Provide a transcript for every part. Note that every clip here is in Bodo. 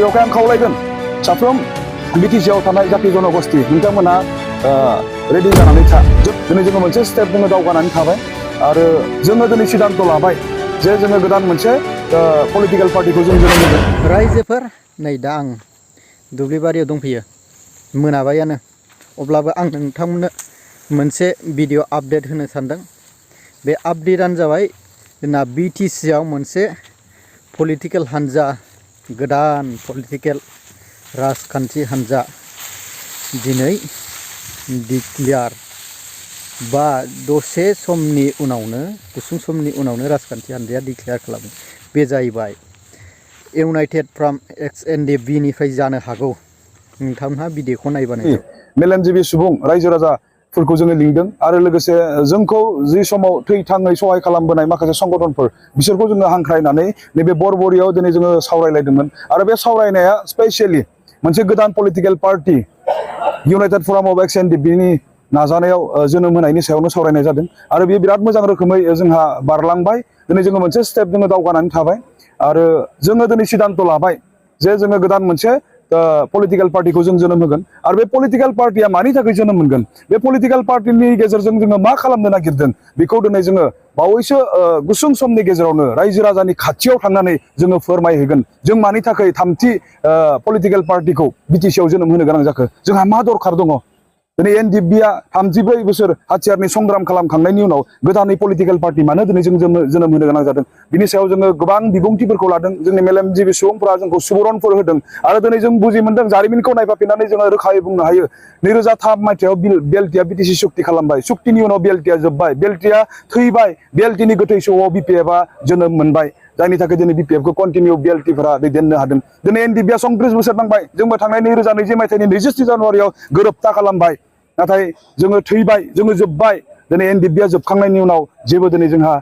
बेवहाय आं खावलायगोन साफ्रोम BTRआव थानाय जाति जनगोष्ठी नोंथांमोना रेडि जानानै था दिनै जोङो मोनसे स्टेप जोङो दावगानानै थाबाय आरो जोङो दिनै सिद्धांत लाबाय जे जोङो गोदान मोनसे पलिटिकल पार्टिखौ जों जोनोम होगोन। रायजोफोर नै दा आं दुब्लिबारियाव दंफैयो मोनाबायानो अब्लाबो आं नोंथांमोननो मोनसे भिडिअ आपडेट होनो सानदों। बे आपडेटआनो जाबाय जोंना BTRआव मोनसे पलिटिकल हान्जा गोदान पलिटिकल राजखान्थि हान्जा दिनै डिक्लेयार बा दसे समनि उनावनो गुसुं समनि उनावनो राजखान्थि हान्जाया डिक्लेयार खालामो। बे जाहैबाय इउनाइटेड फ्रम XNDP निफ्राय जानो हागौ। नोंथांहा भिडिअखौ नायबानो मेलेमजिबि सुबुं रायजो राजाफोरखौ जोङो लिंदों आरो लोगोसे जोंखौ जि समाव थैथाङै सहाय खालामबोनाय माखासे संगठनफोर बिसोरखौ जोङो हांख्रायनानै नैबे बरबरियाव दिनै जोङो सावरायलायदोंमोन आरो बे सावरायनाया स्पेसियेलि मोनसे गोदान political party United from of XNDP नि नाजानायाव जोनोम होनायनि सायावनो सावरायनाय जादों आरो बेयो बिराद मोजां रोखोमै जोंहा बारलांबाय। दिनै जोङो मोनसे स्टेप जोङो दावगानानै थाबाय आरो जोङो दिनै सिद्धांत लाबाय जे जोङो गोदान मोनसे पलिटिकल पार्टिखौ जों जोनोम होगोन आरो बे पलिटिकल पार्टिया मानि थाखाय जोनोम मोनगोन बे पलिटिकल पार्टिनि गेजेरजों जोङो मा खालामनो नागिरदों बेखौ दिनै जोङो बावैसो गुसुं समनि गेजेरावनो रायजो राजानि खाथियाव थांनानै जोङो फोरमायहैगोन जों मानि थाखाय थामथि पलिटिकल पार्टिखौ BTRआव जोनोम होनो गोनां जाखो जोंहा मा दरखार दङ। दिनै NDPआ 34 बोसोर हाथियारनि संग्राम खालामखांनायनि उनाव गोदानै पलिटिकल पार्टी मानो दिनै जों जोनोम होनो गोनां जादों बिनि सायाव जोङो गोबां बिबुंथिफोरखौ लादों। जोंनि मेलेमजिबि सुबुंफोरा जोंखौ सुबुरनफोर होदों आरो दिनै जों बुजि मोनदों जारिमिनखौ नायफाफिननानै जोङो रोखायै बुंनो हायो 2003 मायथाइयाव BLTआ BTC सुक्ति खालामबाय सुक्तिनि उनाव BLTआ जोब्बाय BLTआ थैबाय BLTनि गोथै सहआव BPFआ जोनोम मोनबाय जायनि थाखाय दिनै BPFखौ कन्टिनिउ BLTफोरा दैदेननो हादों। दिनै NDPआ 34 बोसोर नांबाय जोंबो थांनाय 2020 मायथाइनि 27 जानुवारियाव गोरोबथा खालामबाय नाथाय जोङो थैबाय जोङो जोब्बाय दिनै NDPआ जोबखांनायनि उनाव जेबो दिनै जोंहा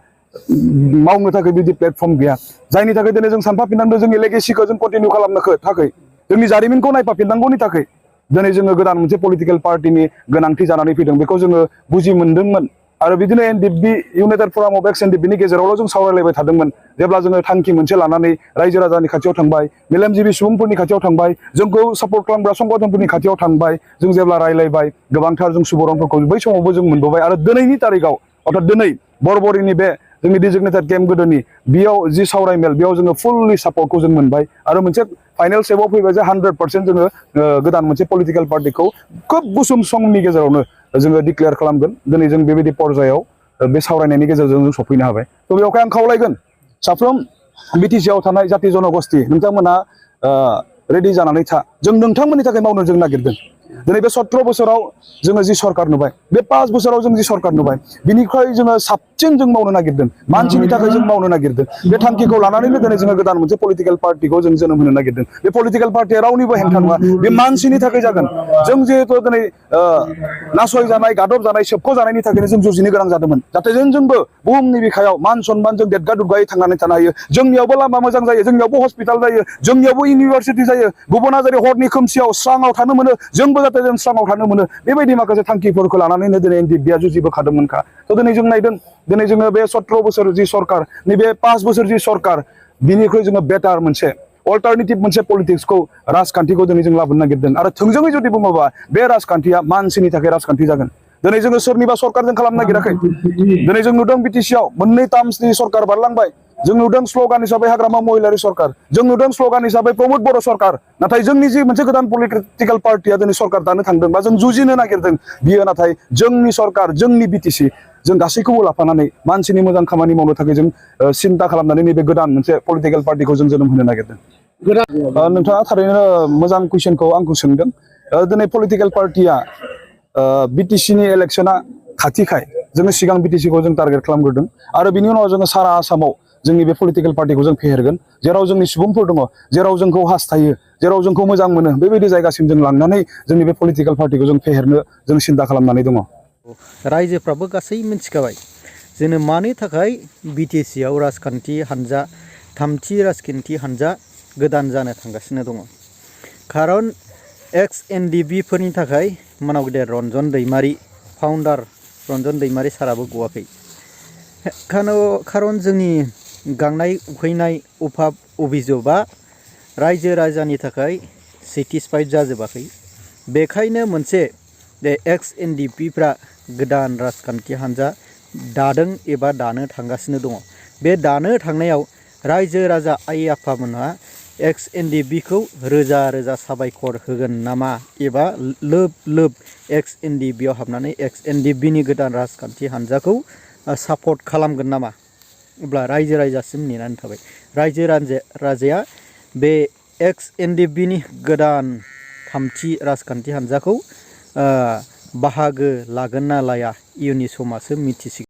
मावनो थाखाय बिदि प्लेटफर्म गैया जायनि थाखाय दिनै जों सानफाफिननांगौ जोंनि लेगेसिखौ जों कन्टिनिउ खालामनो थाखाय जोंनि जारिमिनखौ नायफाफिननांगौनि थाखाय दिनै जोङो गोदान मोनसे पलिटिकल पार्टिनि गोनांथि जानानै फैदों बेखौ जोङो बुजि मोनदोंमोन आरो बिदिनो NDP United from of XNDP नि गेजेरावल' जों सावरायलायबाय थादोंमोन जेब्ला जोङो थांखि मोनसे लानानै रायजो राजानि खाथियाव थांबाय मेलेमजिबि सुबुंफोरनि खाथियाव थांबाय जोंखौ सापर्ट खालामग्रा संगठनफोरनि खाथियाव थांबाय जों जेब्ला रायलायबाय गोबांथार जों सुबुरुनफोरखौ बै समावबो जों मोनबोबाय आरो दिनैनि तारिखाव अर्थात दिनै बरबरिनि बे जोंनि डिजिगनेटेड केम्प गोदोनि बेयाव जि सावरायमेल बेयाव जोङो फुल्लि सापर्टखौ जों मोनबाय आरो मोनसे फाइनाल स्टेपआव फैबाय जे 100% जोङो गोदान मोनसे पलिटिकल पार्टिखौ खोब गुसुं समनि गेजेरावनो जोङो डिक्लेयार खालामगोन। दिनै जों बेबायदि पर्यायाव बे सावरायनायनि गेजेरजों जों सफैनो हाबाय। थ' बेवहाय आं खावलायगोन साफ्रोम BTRआव थानाय जाति जनगोष्ठी नोंथांमोना रेडि जानानै था जों नोंथांमोननि थाखाय मावनो जों नागिरदों। दिनै बे 17 बोसोराव जोङो जि सरकार नुबाय बे 5 बोसोराव जों जि सरकार नुबाय बिनिख्रुइ जोङो साबसिन जों मावनो नागिरदों मानसिनि थाखाय जों मावनो नागिरदों बे थांखिखौ लानानैनो दिनै जोङो गोदान मोनसे पलिटिकल पार्टिखौ जों जोनोम होनो नागिरदों। बे पलिटिकल पार्टिया रावनिबो हेंथा नङा बे मानसिनि थाखाय जागोन। जों जिहेतु दिनै नासयजानाय गादब जानाय सोबख' जानायनि थाखायनो जों जुजिनो गोनां जादोंमोन जाहाथे जोंबो बुहुमनि बिखायाव मान सनमान जों देरगा दुग्गायै थांनानै थानो हायो। जोंनियावबो लामा मोजां जायो जोंनियावबो हस्पिटाल जायो जोंनियावबो इउनिभारसिटि जायो गुबुना जेरै हरनि खोमसियाव स्राङाव थानो मोनो जोंबो जाहाथे जों स्राङाव थानो मोनो बेबायदि माखासे थांखिफोरखौ लानानैनो दिनै NDPआ जुजिबोखादोंमोनखा। थ' दिनै जों नायदों दिनै जोङो बे 17 बोसोर जि सरकार नैबे 5 बोसोर जि सरकार बिनिख्रुइ जोङो बेटार मोनसे अल्टारनेटिभ मोनसे पलिटिक्सखौ राजखान्थिखौ दिनै जों लाबोनो नागिरदों आरो थोंजोङै जुदि बुङोबा बे राजखान्थिया मानसिनि थाखाय राजखान्थि जागोन। दिनै जोङो सोरनिबा सरकारजों खालामनो नागिराखै दिनै जों नुदों BTCआव मोननै टार्मसनि सरकार बारलांबाय जों नुदों स्ल'गान हिसाबै हाग्रामा महिलारि सरकार जों नुदों स्ल'गान हिसाबै प्रमोद बर' सरकार नाथाय जोंनि जि मोनसे गोदान पलिटिकल पार्टिया दिनै सरकार दानो थांदों बा जों जुजिनो नागिरदों बियो नाथाय जोंनि सरकार जोंनि BTC जों गासैखौबो लाफानानै मानसिनि मोजां खामानि मावनो थाखाय जों सिन्था खालामनानै नैबे गोदान मोनसे पलिटिकल पार्टिखौ जों जोनोम होनो नागिरदों। नोंथाङा थारैनो मोजां कुइसनखौ आंखौ सोंदों। दिनै पलिटिकल पार्टिया BTCनि इलेक्शना खाथिखाय जोङो सिगां BTCखौ जों टारगेट खालामग्रोदों आरो बिनि उनाव जोङो सारा आसामाव जोंनि बे पलिटिकल पार्टिखौ जों फेहेरगोन जेराव जोंनि सुबुंफोर दङ जेराव जोंखौ हास्थायो जेराव जोंखौ मोजां मोनो बेबायदि जायगासिम जों लांनानै जोंनि बे पलिटिकल पार्टिखौ जों फेहेरनो जों सिन्था खालामनानै दङ। रायजोफ्राबो गासै मिथिखाबाय जोंनो मानि थाखाय BTCआव राजखान्थि हान्जा थामथि राजखान्थि हान्जा गोदान जानो थांगासिनो दङ। खारन XNDP फोरनि थाखाय मानाव गेदेर रन्जन दैमारि फाउन्डार रन्जन दैमारि साराबो गवाखै। खारन जोंनि गांनाय उखैनाय अभाब अभिजोबा रायजो राजानि थाखाय सेटिसफाइड जाजोबाखै। बेखायनो मोनसे बे एक्स एनडिपिफ्रा गोदान राजखान्थि हान्जा दादों एबा दानो थांगासिनो दङ। बे दानो थांनायाव रायजो राजा आइ आफामोनहा एक्स एनडिपिखौ रोजा रोजा साबायखर होगोन नामा एबा लोब लोब एक्स एनडिपिआव हाबनानै एक्स एनडिपिनि गोदान राजखान्थि हान्जाखौ सापर्ट खालामगोन नामा? अब्ला रायजो राजासिम नेनानै थाबाय। रायजो राजाया बे एक्स एनडिपिनि गोदान थामथि राजखान्थि हान्जाखौ बाहागो लागोन ना लाया इयुननि समासो मिथिसिगोन।